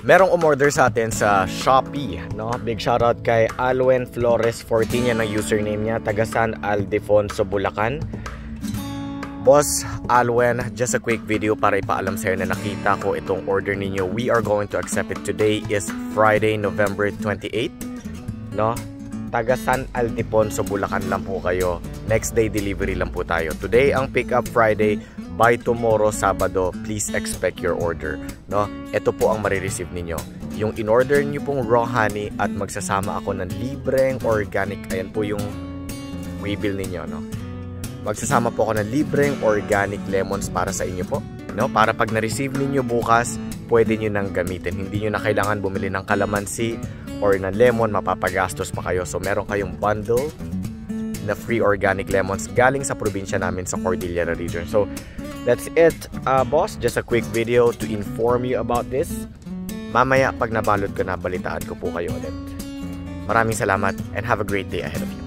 Merong umorder sa atin sa Shopee, no? Big shoutout kay Alwen Flores 14, yan ang username niya, taga San Aldefonso, Bulacan. Boss Alwen, just a quick video para ipaalam sa'yo na nakita ko itong order ninyo. We are going to accept it. Today is Friday, November 28, no? Taga San Aldefonso, Bulacan lang po kayo. Next day delivery lang po tayo. Today ang pick up Friday. By tomorrow, Sabado, please expect your order, no? Ito po ang marireceive ninyo. Yung in-order niyo pong raw honey at magsasama ako ng libreng organic. Ayan po yung waybill ninyo, no? Magsasama po ako ng libreng organic lemons para sa inyo po, no? Para pag na-receive ninyo bukas, pwede nyo nang gamitin. Hindi nyo na kailangan bumili ng kalamansi or ng lemon, mapapagastos pa kayo. So, meron kayong bundle na free organic lemons galing sa probinsya namin sa Cordillera region. So, that's it, boss. Just a quick video to inform you about this. Mamaya, pag nabalot ko na, balitaan ko po kayo ulit. Maraming salamat and have a great day ahead of you.